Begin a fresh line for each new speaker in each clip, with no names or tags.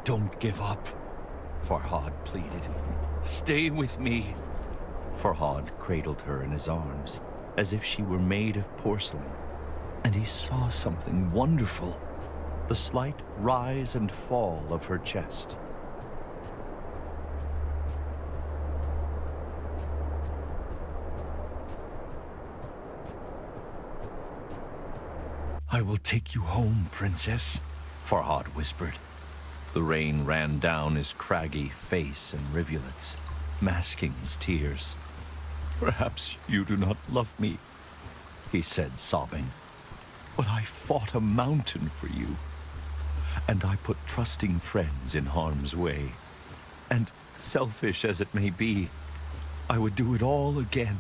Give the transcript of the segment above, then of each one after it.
Don't give up, Farhad pleaded. Stay with me. Farhad cradled her in his arms, as if she were made of porcelain. And he saw something wonderful, the slight rise and fall of her chest. I will take you home, Princess, Farhad whispered. The rain ran down his craggy face in rivulets, masking his tears. Perhaps you do not love me, he said, sobbing. But I fought a mountain for you, and I put trusting friends in harm's way. And selfish as it may be, I would do it all again.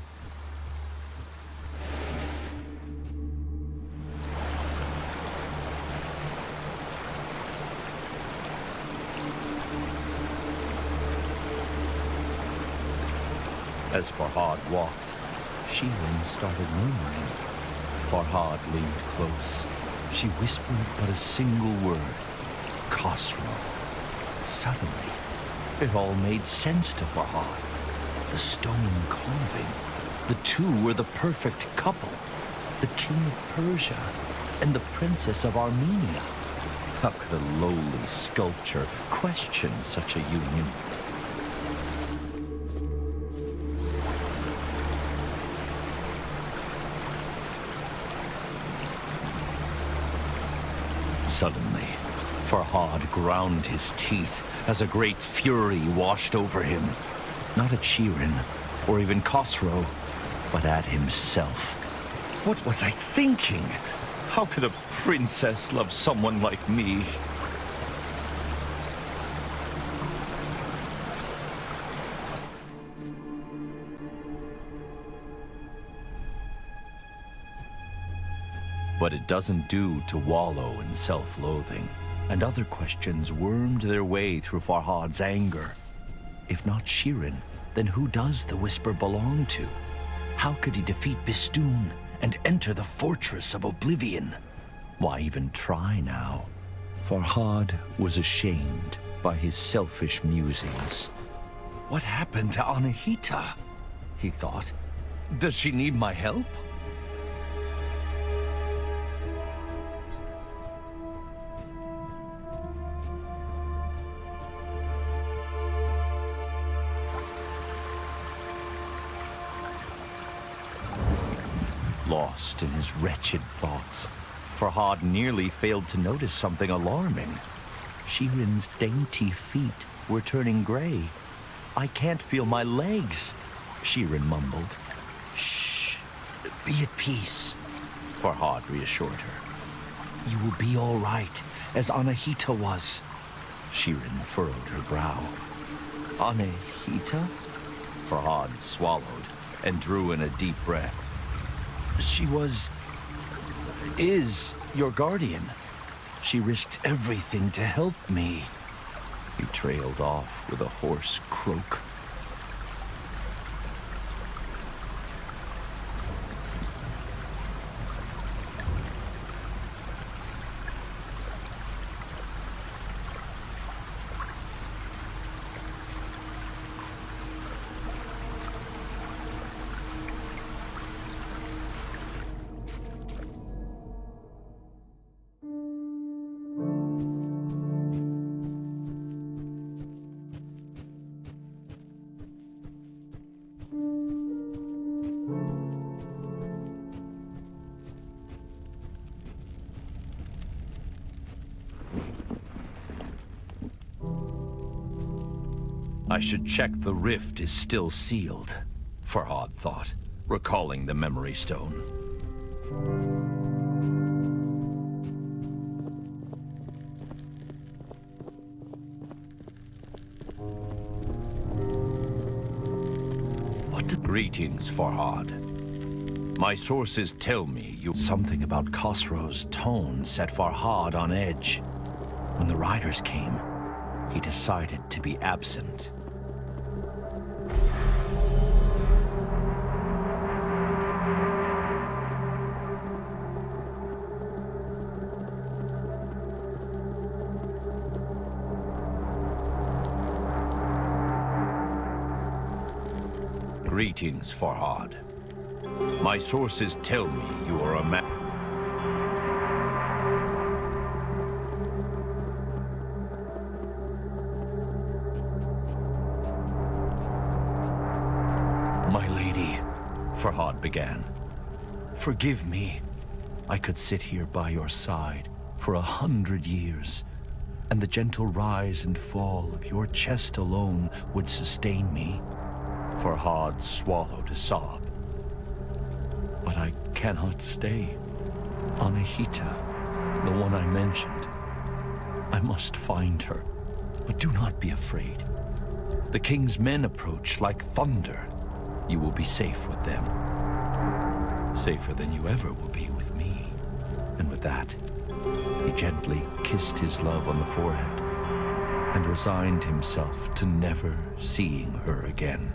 As Farhad walked, Shirin started murmuring. Farhad leaned close. She whispered but a single word. Khosrow. Suddenly, it all made sense to Farhad. The stone carving. The two were the perfect couple. The king of Persia and the princess of Armenia. How could a lowly sculpture question such a union? Suddenly, Farhad ground his teeth as a great fury washed over him. Not at Shirin, or even Khosrow, but at himself. What was I thinking? How could a princess love someone like me? But it doesn't do to wallow in self-loathing, and other questions wormed their way through Farhad's anger. If not Shirin, then who does the whisper belong to? How could he defeat Bistun and enter the fortress of oblivion? Why even try now? Farhad was ashamed by his selfish musings. What happened to Anahita? He thought. Does she need my help? Lost in his wretched thoughts, Farhad nearly failed to notice something alarming. Shirin's dainty feet were turning gray. I can't feel my legs, Shirin mumbled. Shh, be at peace, Farhad reassured her. You will be all right, as Anahita was. Shirin furrowed her brow. Anahita? Farhad swallowed and drew in a deep breath. She is your guardian. She risked everything to help me. He trailed off with a hoarse croak. I should check the rift is still sealed, Farhad thought, recalling the memory stone. Greetings, Farhad. My sources tell me you... Something about Khosrow's tone set Farhad on edge. When the riders came, he decided to be absent. Greetings, Farhad. My sources tell me you are a man. My lady, Farhad began. Forgive me. I could sit here by your side for 100 years, and the gentle rise and fall of your chest alone would sustain me. Farhad swallowed a sob. But I cannot stay. Anahita, the one I mentioned. I must find her, but do not be afraid. The king's men approach like thunder. You will be safe with them. Safer than you ever will be with me. And with that, he gently kissed his love on the forehead and resigned himself to never seeing her again.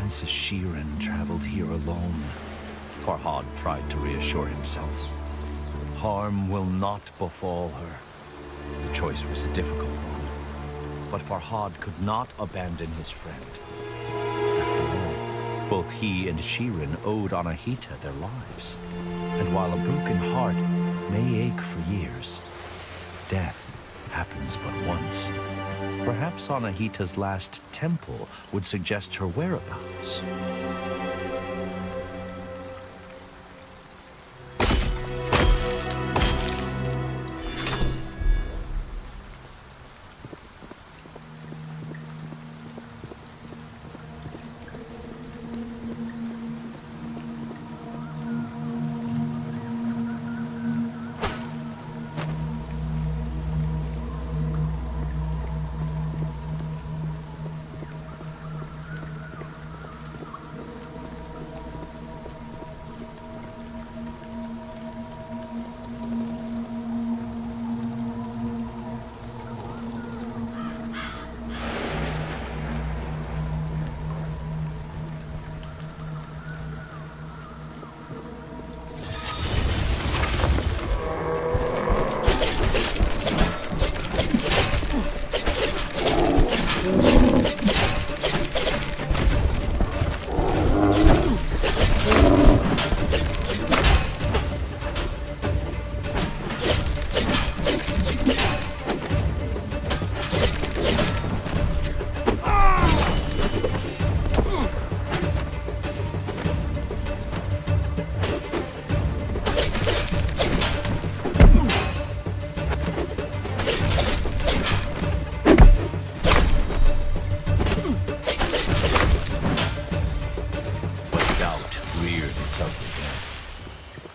Princess Shirin traveled here alone. Farhad tried to reassure himself. Harm will not befall her. The choice was a difficult one, but Farhad could not abandon his friend. After all, both he and Shirin owed Anahita their lives, and while a broken heart may ache for years, death happens but once. Perhaps Anahita's last temple would suggest her whereabouts.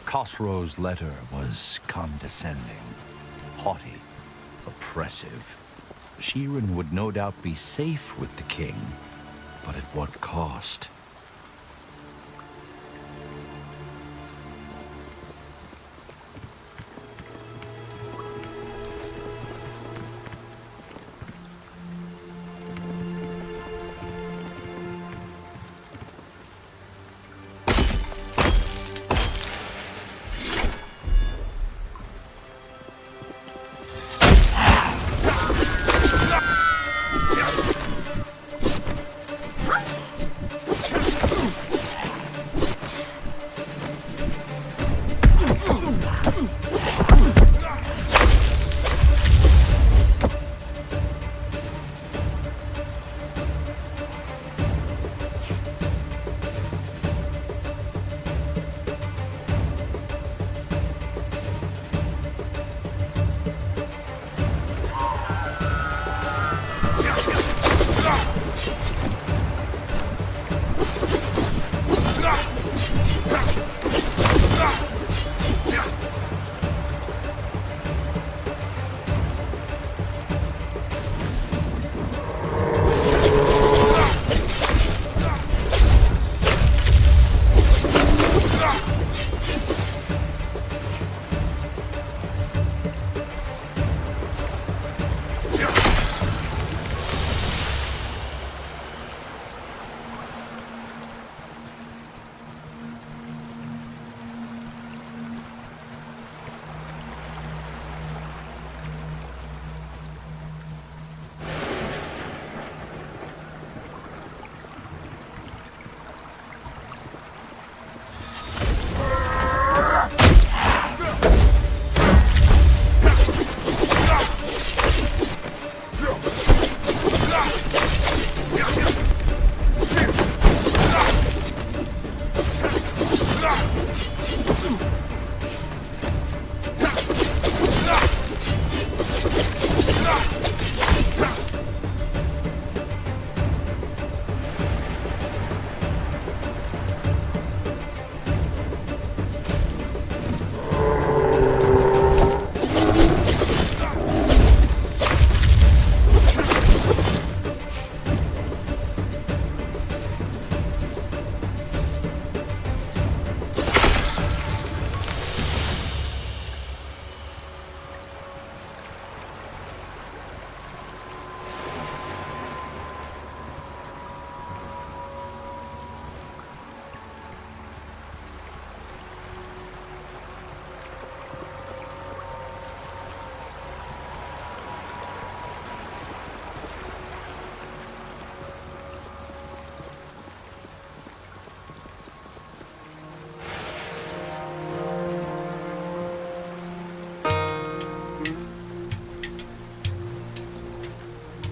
Khosrow's letter was condescending, haughty, oppressive. Shirin would no doubt be safe with the king, but at what cost?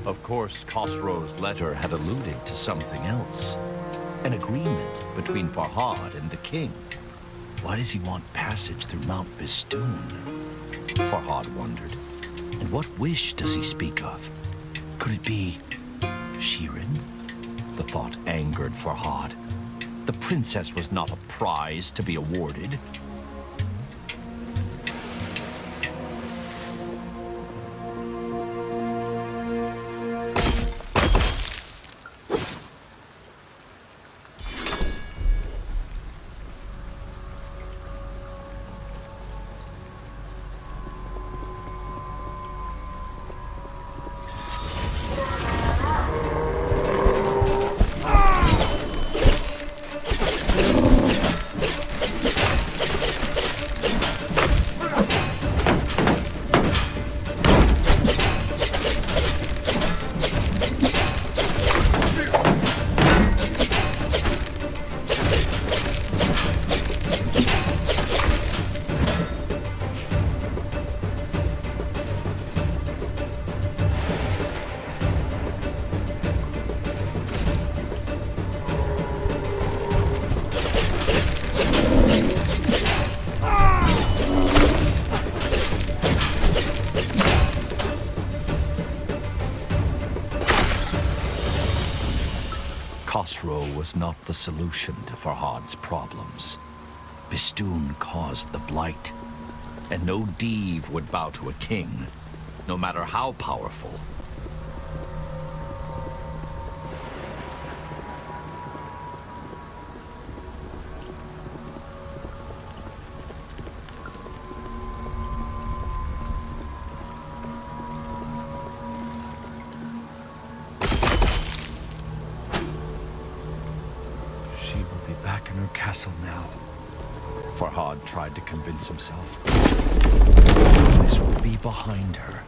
Of course, Khosrow's letter had alluded to something else. An agreement between Farhad and the king. Why does he want passage through Mount Bistun? Farhad wondered. And what wish does he speak of? Could it be Shirin? The thought angered Farhad. The princess was not a prize to be awarded. Khosrow was not the solution to Farhad's problems. Bistun caused the blight, and no Div would bow to a king, no matter how powerful. Back in her castle now. Farhad tried to convince himself. This would be behind her.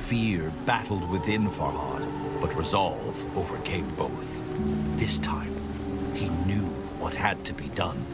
Fear battled within Farhad, but resolve overcame both. This time, he knew what had to be done.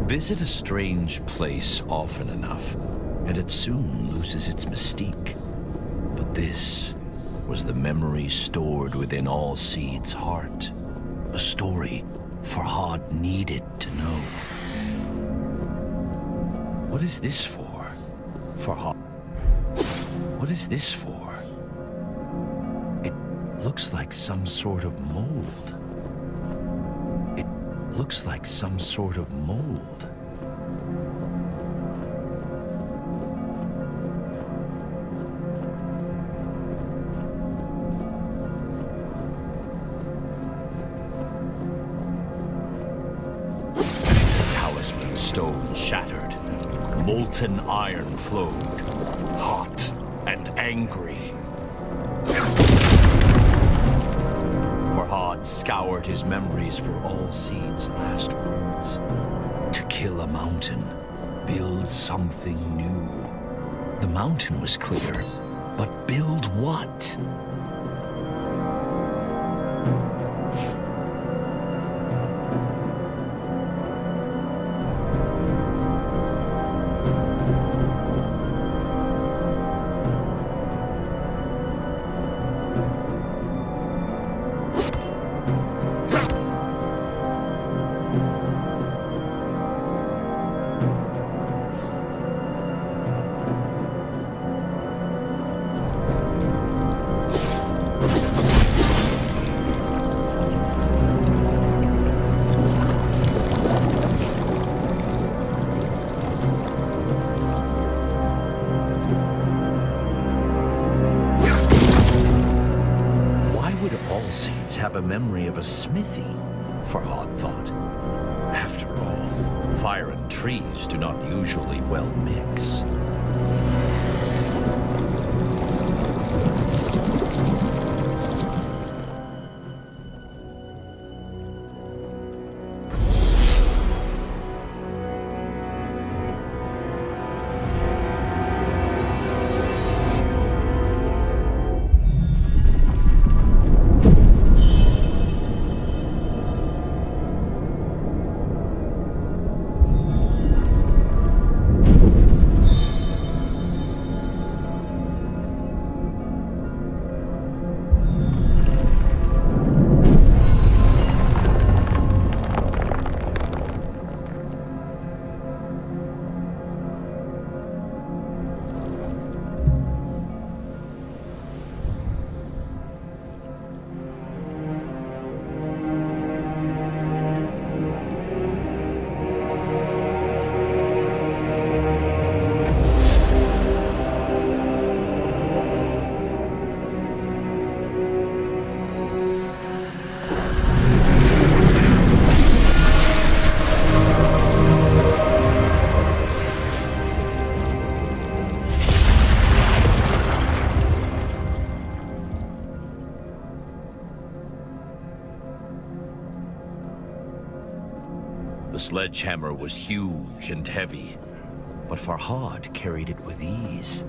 Visit a strange place often enough, and it soon loses its mystique. But this was the memory stored within all Seed's heart. A story Farhad needed to know. What is this for, Farhad? What is this for? It looks like some sort of mold. It looks like some sort of mold. stone shattered. Molten iron flowed, hot and angry. Farhad scoured his memories for all Seed's last words. To kill a mountain, build something new. The mountain was clear, but build what? Have a memory of a smithy, Farhad thought. After all, fire and trees do not usually well mix. The sledgehammer was huge and heavy, but Farhad carried it with ease.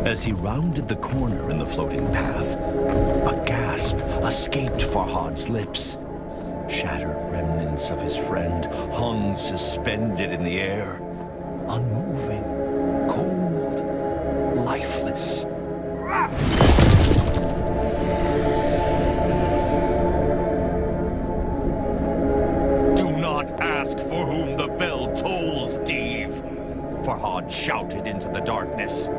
As he rounded the corner in the floating path, a gasp escaped Farhad's lips. Shattered remnants of his friend hung suspended in the air, unmoving, cold, lifeless. Do not ask for whom the bell tolls, Dave, Farhad shouted into the darkness.